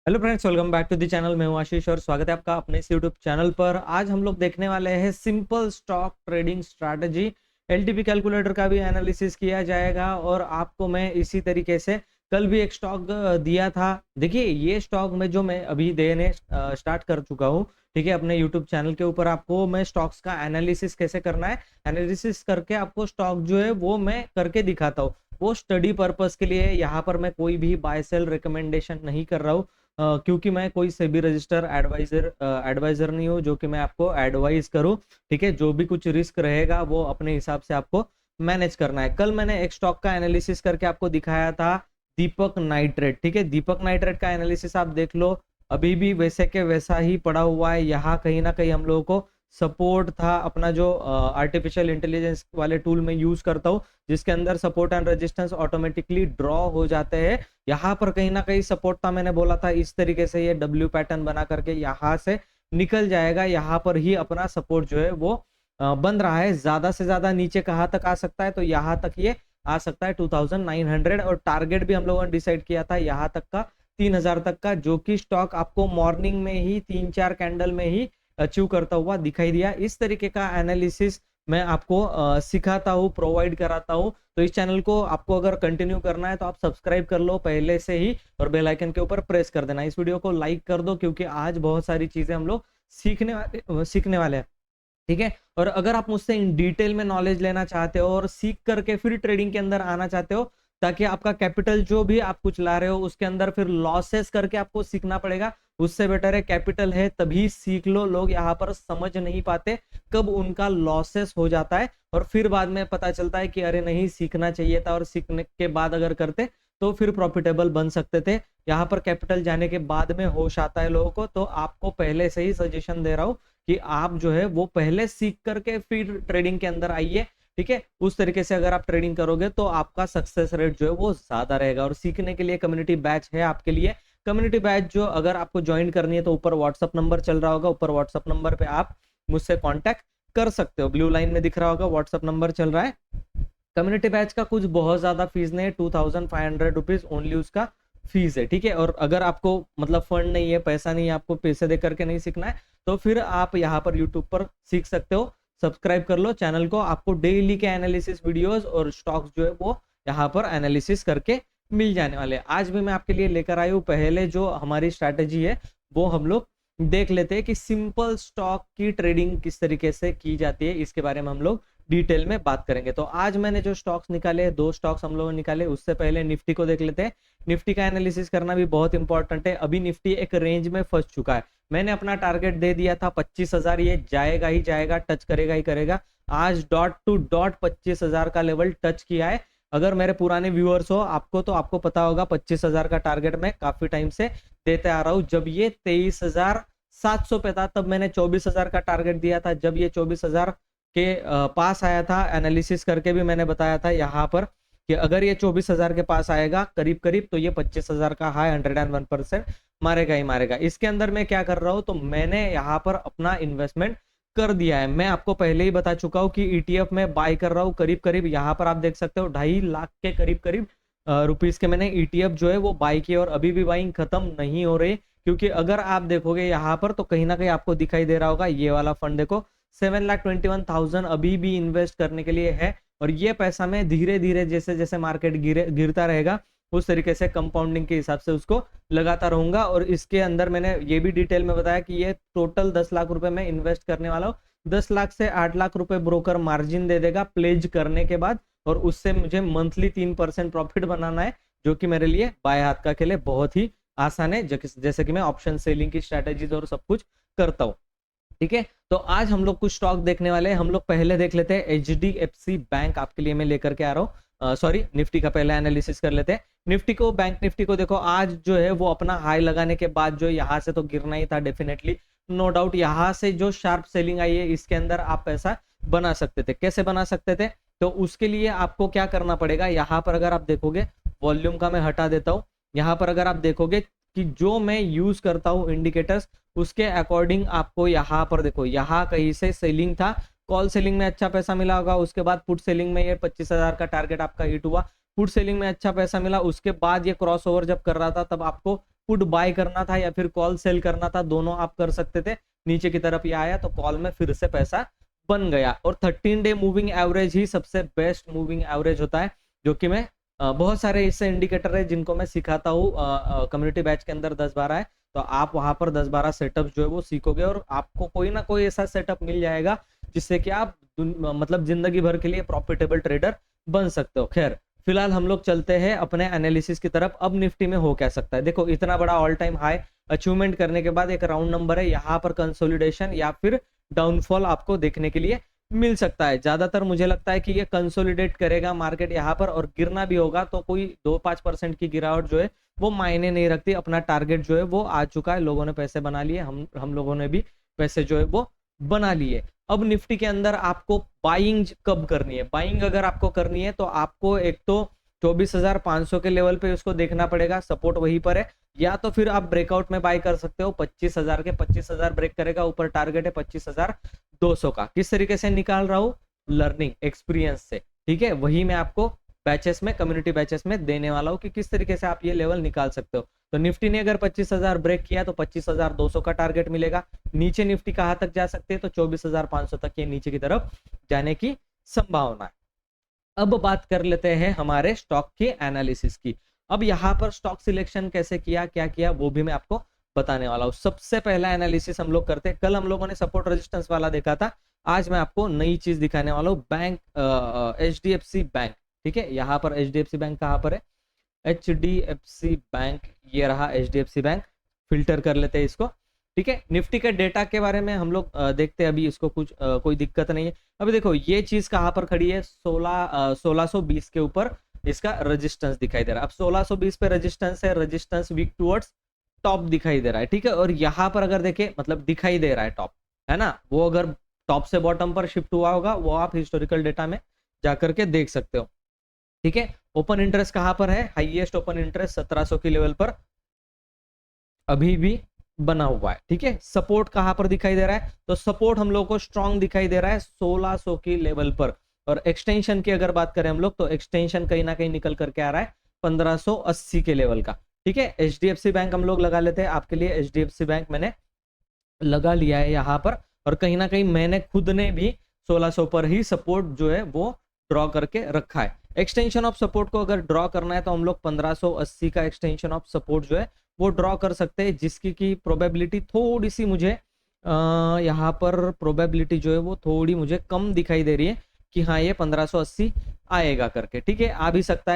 Hello friends, welcome back to the channel. मैं हूं आशीष और स्वागत है आपका अपने इस यूट्यूब चैनल पर। आज हम लोग देखने वाले हैं simple stock trading strategy. LTP calculator का भी एनालिसिस किया जाएगा और आपको मैं इसी तरीके से कल भी एक स्टॉक दिया था। देखिए, ये स्टॉक में जो मैं अभी देने स्टार्ट कर चुका हूँ, ठीक है, अपने यूट्यूब चैनल के ऊपर आपको मैं स्टॉक्स का एनालिसिस कैसे करना है, एनालिसिस करके आपको स्टॉक जो है वो मैं करके दिखाता हूँ। वो स्टडी पर्पस के लिए, यहाँ पर मैं कोई भी बाय सेल रिकमेंडेशन नहीं कर रहा हूँ, क्योंकि मैं कोई सेबी रजिस्टर एडवाइजर नहीं हूँ जो कि मैं आपको एडवाइस करूँ। ठीक है, जो भी कुछ रिस्क रहेगा वो अपने हिसाब से आपको मैनेज करना है। कल मैंने एक स्टॉक का एनालिसिस करके आपको दिखाया था, दीपक नाइट्रेट। ठीक है, दीपक नाइट्रेट का एनालिसिस आप देख लो, अभी भी वैसे के वैसा ही पड़ा हुआ है। यहाँ कहीं ना कहीं हम लोगों को सपोर्ट था, अपना जो आर्टिफिशियल इंटेलिजेंस वाले टूल में यूज करता हूँ, जिसके अंदर support and resistance automatically draw हो जाते हैं। यहाँ पर कहीं ना कहीं सपोर्ट था, मैंने बोला था इस तरीके से ये डब्ल्यू पैटर्न बना करके यहाँ से निकल जाएगा। यहाँ पर ही अपना सपोर्ट जो है वो बन रहा है। ज्यादा से ज्यादा नीचे कहाँ तक आ सकता है, तो यहाँ तक ये आ सकता है 2900, और टारगेट भी हम लोगों ने डिसाइड किया था यहाँ तक का, 3000 तक का, जो कि स्टॉक आपको मॉर्निंग में ही 3-4 कैंडल में ही अचीव करता हुआ दिखाई दिया। इस तरीके का एनालिसिस मैं आपको सिखाता हूँ, प्रोवाइड कराता हूँ। तो इस चैनल को आपको अगर कंटिन्यू करना है तो आप सब्सक्राइब कर लो पहले से ही, और बेल आइकन के ऊपर प्रेस कर देना। इस वीडियो को लाइक कर दो, क्योंकि आज बहुत सारी चीजें हम लोग सीखने वाले हैं। ठीक है, और अगर आप मुझसे इन डिटेल में नॉलेज लेना चाहते हो और सीख करके फिर ट्रेडिंग के अंदर आना चाहते हो, ताकि आपका कैपिटल जो भी आप कुछ ला रहे हो उसके अंदर फिर लॉसेस करके आपको सीखना पड़ेगा, उससे बेटर है कैपिटल है तभी सीख लो। लोग यहाँ पर समझ नहीं पाते कब उनका लॉसेस हो जाता है, और फिर बाद में पता चलता है कि अरे नहीं, सीखना चाहिए था, और सीखने के बाद अगर करते तो फिर प्रॉफिटेबल बन सकते थे। यहाँ पर कैपिटल जाने के बाद में होश आता है लोगों को। तो आपको पहले से ही सजेशन दे रहा हूँ कि आप जो है वो पहले सीख करके फिर ट्रेडिंग के अंदर आइए। ठीक है, उस तरीके से अगर आप ट्रेडिंग करोगे तो आपका सक्सेस रेट जो है वो ज्यादा रहेगा। और सीखने के लिए कम्युनिटी बैच है आपके लिए। कम्युनिटी बैच जो अगर आपको ज्वाइन करनी है तो ऊपर व्हाट्सअप नंबर चल रहा होगा, ऊपर व्हाट्सअप नंबर पे आप मुझसे कांटेक्ट कर सकते हो। ब्लू लाइन में दिख रहा होगा, व्हाट्सअप नंबर चल रहा है। कम्युनिटी बैच का कुछ बहुत ज्यादा फीस नहीं है, 2500 रुपीज ओनली उसका फीस है। ठीक है, और अगर आपको मतलब फंड नहीं है, पैसा नहीं है, आपको पैसे दे करके नहीं सीखना है, तो फिर आप यहाँ पर यूट्यूब पर सीख सकते हो। सब्सक्राइब कर लो चैनल को, आपको डेली के एनालिसिस वीडियोस और स्टॉक्स जो है वो यहाँ पर एनालिसिस करके मिल जाने वाले हैं। आज भी मैं आपके लिए लेकर आई हूँ, पहले जो हमारी स्ट्रैटेजी है वो हम लोग देख लेते हैं कि सिंपल स्टॉक की ट्रेडिंग किस तरीके से की जाती है। इसके बारे में हम लोग डिटेल में बात करेंगे। तो आज मैंने जो स्टॉक्स निकाले, दो स्टॉक्स हम लोगों ने निकाले, उससे पहले निफ्टी को देख लेते हैं। निफ्टी का एनालिसिस करना भी बहुत इंपॉर्टेंट है। अभी निफ्टी एक रेंज में फंस चुका है। मैंने अपना टारगेट दे दिया था 25,000, ये जाएगा ही जाएगा, टच करेगा ही करेगा। आज डॉट टू डॉट 25,000 का लेवल टच किया है। अगर मेरे पुराने व्यूअर्स हो आपको, तो आपको पता होगा 25,000 का टारगेट मैं काफी टाइम से देते आ रहा हूँ। जब ये 23,700 पे था तब मैंने 24,000 का टारगेट दिया था। जब ये 24,000 के पास आया था, एनालिसिस करके भी मैंने बताया था यहाँ पर कि अगर ये 24,000 के पास आएगा करीब करीब, तो ये 25,000 का हाई 101% मारेगा ही मारेगा। इसके अंदर मैं क्या कर रहा हूँ, तो मैंने यहाँ पर अपना इन्वेस्टमेंट कर दिया है। मैं आपको पहले ही बता चुका हूँ कि ईटीएफ में बाय कर रहा हूँ करीब करीब, यहाँ पर आप देख सकते हो 2.5 लाख के करीब करीब रुपीस के मैंने ईटीएफ जो है वो बाय किया, और अभी भी बाइंग खत्म नहीं हो रही। क्योंकि अगर आप देखोगे यहाँ पर, तो कहीं ना कहीं आपको दिखाई दे रहा होगा, ये वाला फंड देखो, 7,21,000 अभी भी इन्वेस्ट करने के लिए है। और ये पैसा मैं धीरे धीरे जैसे जैसे मार्केट गिरता रहेगा उस तरीके से कंपाउंडिंग के हिसाब से उसको लगाता रहूंगा। और इसके अंदर मैंने ये भी डिटेल में बताया कि ये टोटल 10 लाख रुपए में इन्वेस्ट करने वाला हूँ। 10 लाख से 8 लाख रुपए ब्रोकर मार्जिन दे देगा प्लेज करने के बाद, और उससे मुझे मंथली 3% प्रॉफिट बनाना है, जो कि मेरे लिए बाएं हाथ का खेल है, बहुत ही आसान है। जैसे कि मैं ऑप्शन सेलिंग की स्ट्रैटेजीज और सब कुछ करता हूँ। ठीक है, तो आज हम लोग कुछ स्टॉक देखने वाले हैं। हम लोग पहले देख लेते हैं एचडीएफसी बैंक, आपके लिए मैं लेकर के आ रहा हूँ। सॉरी, निफ्टी का पहले एनालिसिस कर लेते हैं। निफ्टी को, बैंक निफ्टी को देखो, आज जो है वो अपना हाई लगाने के बाद जो यहाँ से तो गिरना ही था डेफिनेटली, नो डाउट। यहाँ से जो शार्प सेलिंग आई है इसके अंदर आप पैसा बना सकते थे। कैसे बना सकते थे, तो उसके लिए आपको क्या करना पड़ेगा, यहाँ पर अगर आप देखोगे, वॉल्यूम का मैं हटा देता हूँ। यहाँ पर अगर आप देखोगे कि जो मैं यूज करता हूँ इंडिकेटर्स, उसके अकॉर्डिंग आपको यहाँ पर देखो, यहाँ कहीं से सेलिंग था, कॉल सेलिंग में अच्छा पैसा मिला होगा, उसके बाद पुट सेलिंग में ये 25,000 का टारगेट आपका हिट हुआ, पुट सेलिंग में अच्छा पैसा मिला, उसके बाद ये क्रॉस ओवर जब कर रहा था तब आपको पुट बाय करना था या फिर कॉल सेल करना था, दोनों आप कर सकते थे। नीचे की तरफ ये आया तो कॉल में फिर से पैसा बन गया। और 13 डे मूविंग एवरेज ही सबसे बेस्ट मूविंग एवरेज होता है, जो कि मैं बहुत सारे इससे इंडिकेटर है जिनको मैं सिखाता हूँ कम्युनिटी बैच के अंदर 10-12 है, तो आप वहां पर 10-12 सेटअप जो है वो सीखोगे और आपको कोई ना कोई ऐसा सेटअप मिल जाएगा जिससे कि आप मतलब जिंदगी भर के लिए प्रॉफिटेबल ट्रेडर बन सकते हो। खैर, फिलहाल हम लोग चलते हैं अपने एनालिसिस की तरफ। अब निफ्टी में हो क्या सकता है, देखो इतना बड़ा ऑल टाइम हाई अचीवमेंट करने के बाद एक राउंड नंबर है, यहाँ पर कंसोलिडेशन या फिर डाउनफॉल आपको देखने के लिए मिल सकता है। ज्यादातर मुझे लगता है कि ये कंसोलिडेट करेगा मार्केट यहाँ पर, और गिरना भी होगा तो कोई 2-5% की गिरावट जो है वो मायने नहीं रखती। अपना टारगेट जो है वो आ चुका है, लोगों ने पैसे बना लिए, हम लोगों ने भी पैसे जो है वो बना लिए। अब निफ्टी के अंदर आपको बाइंग कब करनी है, बाइंग अगर आपको करनी है तो आपको एक तो 24,500 के लेवल पे उसको देखना पड़ेगा, सपोर्ट वहीं पर है, या तो फिर आप ब्रेकआउट में बाय कर सकते हो 25,000 के। 25,000 ब्रेक करेगा, ऊपर टारगेट है 25,200 का। किस तरीके से निकाल रहा हूं, लर्निंग एक्सपीरियंस से, ठीक है, वही मैं आपको बैचेस में, कम्युनिटी बैचेस में देने वाला हूं कि किस तरीके से आप ये लेवल निकाल सकते हो। तो निफ्टी ने अगर 25,000 ब्रेक किया तो 25,200 का टारगेट मिलेगा। नीचे निफ्टी कहां तक जा सकते हैं, तो 24,500 तक ये नीचे की तरफ जाने की संभावना है। अब बात कर लेते हैं हमारे स्टॉक के एनालिसिस की। अब यहाँ पर स्टॉक सिलेक्शन कैसे किया, क्या किया, वो भी मैं आपको बताने वाला हूँ। सबसे पहला एनालिसिस हम लोग करते हैं, कल हम लोगों ने सपोर्ट रेजिस्टेंस वाला देखा था, आज मैं आपको नई चीज दिखाने वाला हूँ, बैंक HDFC बैंक, ठीक है। यहाँ पर HDFC बैंक कहाँ पर है, HDFC बैंक, ये रहा HDFC बैंक। फिल्टर कर लेते हैं इसको, ठीक है। निफ्टी के डेटा के बारे में हम लोग देखते हैं, अभी इसको कुछ कोई दिक्कत नहीं है। अभी देखो ये चीज कहाँ पर खड़ी है, 1620 के ऊपर इसका रेजिस्टेंस दिखाई दे रहा है। अब 1620 पे रेजिस्टेंस है, रेजिस्टेंस वीक टुवर्ड्स टॉप दिखाई दे रहा है, ठीक है। और यहाँ पर अगर देखें, मतलब दिखाई दे रहा है टॉप, है ना, वो अगर टॉप से बॉटम पर शिफ्ट हुआ होगा वो आप हिस्टोरिकल डेटा में जाकर के देख सकते हो, ठीक है। ओपन इंटरेस्ट कहाँ पर है, हाईएस्ट ओपन इंटरेस्ट 1700 की लेवल पर अभी भी बना हुआ है, ठीक है। सपोर्ट कहां पर दिखाई दे रहा है, तो सपोर्ट हम लोग को स्ट्रॉन्ग दिखाई दे रहा है 1600 की लेवल पर। और एक्सटेंशन की अगर बात करें हम लोग, तो एक्सटेंशन कहीं ना कहीं निकल करके आ रहा है 1580 के लेवल का, ठीक है। HDFC बैंक हम लोग लगा लेते हैं आपके लिए। HDFC बैंक मैंने लगा लिया है यहाँ पर, और कहीं ना कहीं मैंने खुद ने भी 1600 पर ही सपोर्ट जो है वो ड्रॉ करके रखा है। एक्सटेंशन ऑफ सपोर्ट को अगर ड्रॉ करना है तो हम लोग 1580 का एक्सटेंशन ऑफ सपोर्ट जो है वो ड्रॉ कर सकते हैं, जिसकी की प्रोबेबिलिटी थोड़ी सी मुझे यहाँ पर प्रोबेबिलिटी जो है वो थोड़ी मुझे कम दिखाई दे रही है कि हाँ ये 1580 आएगा करके, ठीक है। आ भी सकता है,